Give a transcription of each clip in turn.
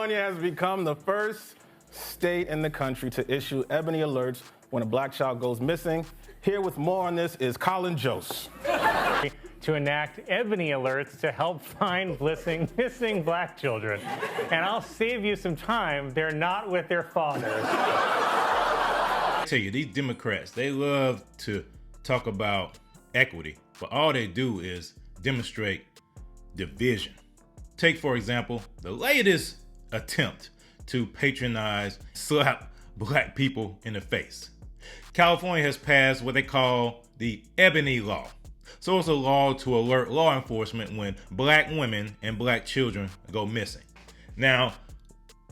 California has become the first state in the country to issue ebony alerts when a black child goes missing. Here with more on this is Colin Jost. To enact ebony alerts to help find missing black children. And I'll save you some time. They're not with their fathers. I tell you, these Democrats, they love to talk about equity, but all they do is demonstrate division. Take, for example, the latest attempt to patronize, slap black people in the face. California has passed what they call the Ebony Law. So it's a law to alert law enforcement when black women and black children go missing. Now,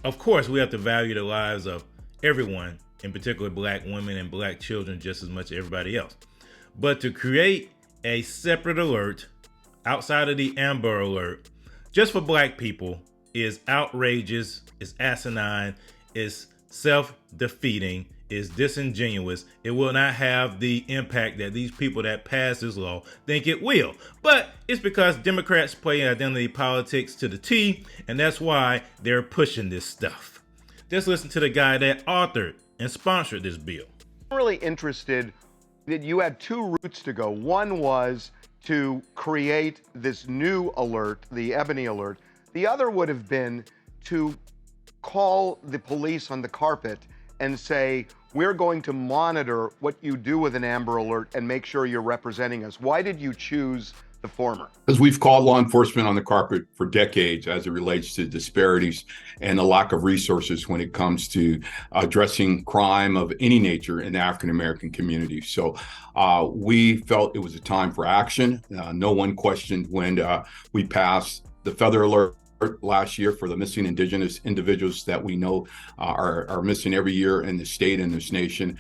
of course, we have to value the lives of everyone, in particular black women and black children, just as much as everybody else. But to create a separate alert outside of the Amber Alert just for black people is outrageous, is asinine, is self-defeating, is disingenuous. It will not have the impact that these people that pass this law think it will. But it's because Democrats play identity politics to the T, and that's why they're pushing this stuff. Just listen to the guy that authored and sponsored this bill. I'm really interested that you had two routes to go. One was to create this new alert, the Ebony Alert. The other would have been to call the police on the carpet and say, we're going to monitor what you do with an Amber Alert and make sure you're representing us. Why did you choose the former? Because we've called law enforcement on the carpet for decades as it relates to disparities and the lack of resources when it comes to addressing crime of any nature in the African-American community. So we felt it was a time for action. No one questioned when we passed the Feather Alert last year for the missing indigenous individuals that we know are missing every year in the state and this nation.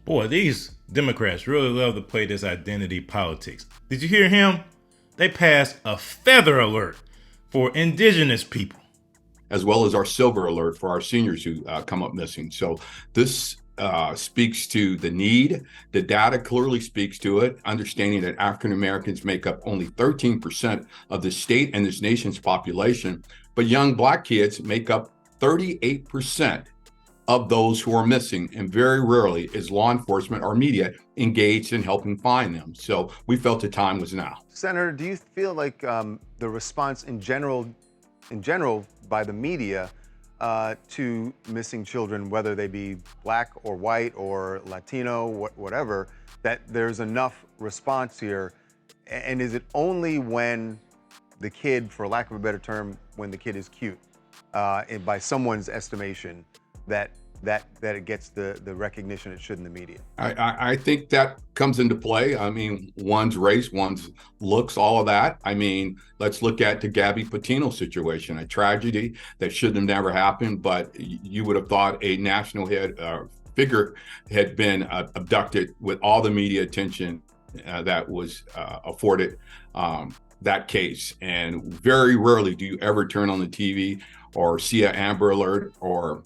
Boy, these Democrats really love to play this identity politics. Did you hear him? They passed a Feather Alert for indigenous people, as well as our Silver Alert for our seniors who come up missing. So this speaks to the need. The data clearly speaks to it, understanding that African Americans make up only 13% of the state and this nation's population, but young black kids make up 38% of those who are missing, and very rarely is law enforcement or media engaged in helping find them. So we felt the time was now. Senator, do you feel like the response in general by the media to missing children, whether they be black or white or Latino, whatever, that there's enough response here? And is it only when the kid, for lack of a better term, when the kid is cute, and by someone's estimation, that it gets the recognition it should in the media? I think that comes into play. I mean, one's race, one's looks, all of that. I mean, let's look at the Gabby Petito situation, a tragedy that should have never happened, but you would have thought a national figure had been abducted with all the media attention that was afforded that case. And very rarely do you ever turn on the TV or see an Amber Alert or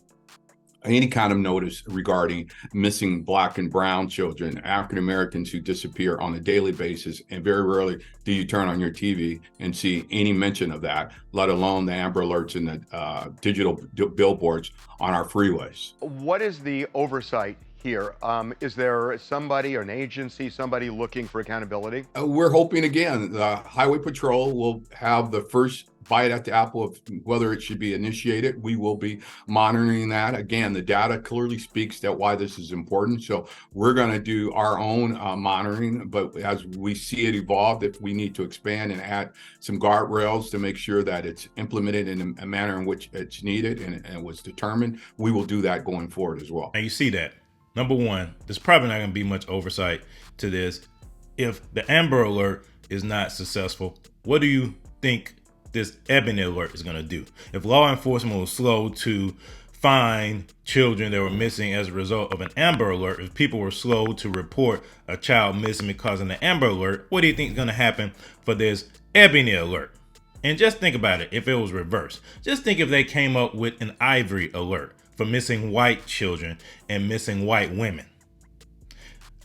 any kind of notice regarding missing black and brown children, African Americans who disappear on a daily basis. And very rarely do you turn on your TV and see any mention of that, let alone the Amber Alerts and the digital billboards on our freeways. What is the oversight here? Is there somebody or an agency, somebody looking for accountability? We're hoping, again, the Highway Patrol will have the first bite at the apple of whether it should be initiated. We will be monitoring that. Again, the data clearly speaks that why this is important. So we're going to do our own monitoring, but as we see it evolve, if we need to expand and add some guardrails to make sure that it's implemented in a manner in which it's needed and was determined, we will do that going forward as well. Now you see that. Number one, there's probably not going to be much oversight to this. If the Amber Alert is not successful, what do you think this Ebony Alert is going to do? If law enforcement was slow to find children that were missing as a result of an Amber Alert, if people were slow to report a child missing because of an Amber Alert, what do you think is going to happen for this Ebony Alert? And just think about it if it was reversed. Just think if they came up with an Ivory Alert for missing white children and missing white women.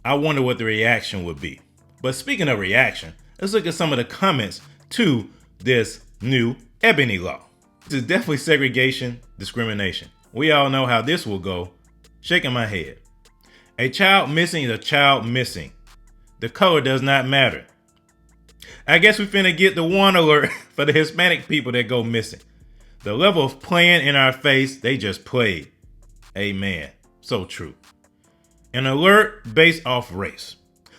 I wonder what the reaction would be. But speaking of reaction, let's look at some of the comments to this new Ebony Law. This is definitely segregation, discrimination. We all know how this will go. Shaking my head. A child missing is a child missing. The color does not matter. I guess we finna get the one alert for the Hispanic people that go missing. The level of playing in our face, they just played. Amen. So true. An alert based off race.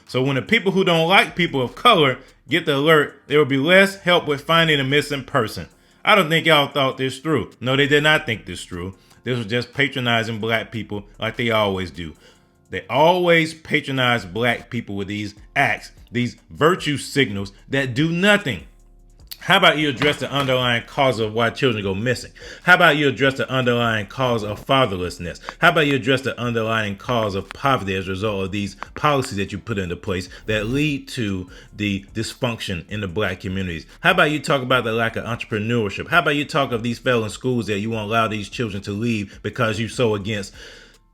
So when the people who don't like people of color get the alert, there will be less help with finding a missing person. I don't think y'all thought this through. No, they did not think this through. This was just patronizing black people like they always do. They always patronize black people with these acts, these virtue signals that do nothing. How about you address the underlying cause of why children go missing? How about you address the underlying cause of fatherlessness? How about you address the underlying cause of poverty as a result of these policies that you put into place that lead to the dysfunction in the black communities? How about you talk about the lack of entrepreneurship? How about you talk of these failing schools that you won't allow these children to leave because you're so against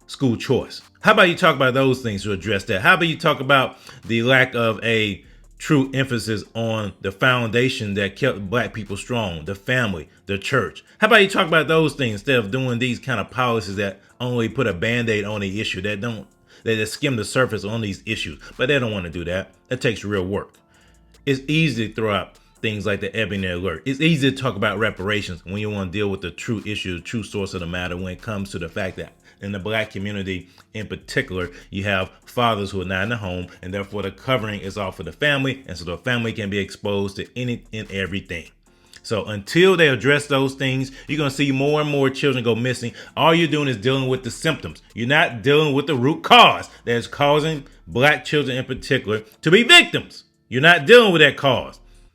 school choice? How about you talk about those things to address that? How about you talk about the lack of a true emphasis on the foundation that kept black people strong, the family, the church? How about you talk about those things instead of doing these kind of policies that only put a band-aid on the issue, that just skim the surface on these issues? But they don't want to do that. That takes real work. It's easy to throw out things like the Ebony Alert. It's easy to talk about reparations when you want to deal with the true issue, the true source of the matter, when it comes to the fact that in the black community in particular, you have fathers who are not in the home, and therefore the covering is off of the family, and so the family can be exposed to any and everything. So until they address those things, you're going to see more and more children go missing. All you're doing is dealing with the symptoms. You're not dealing with the root cause that is causing black children in particular to be victims. You're not dealing with that cause.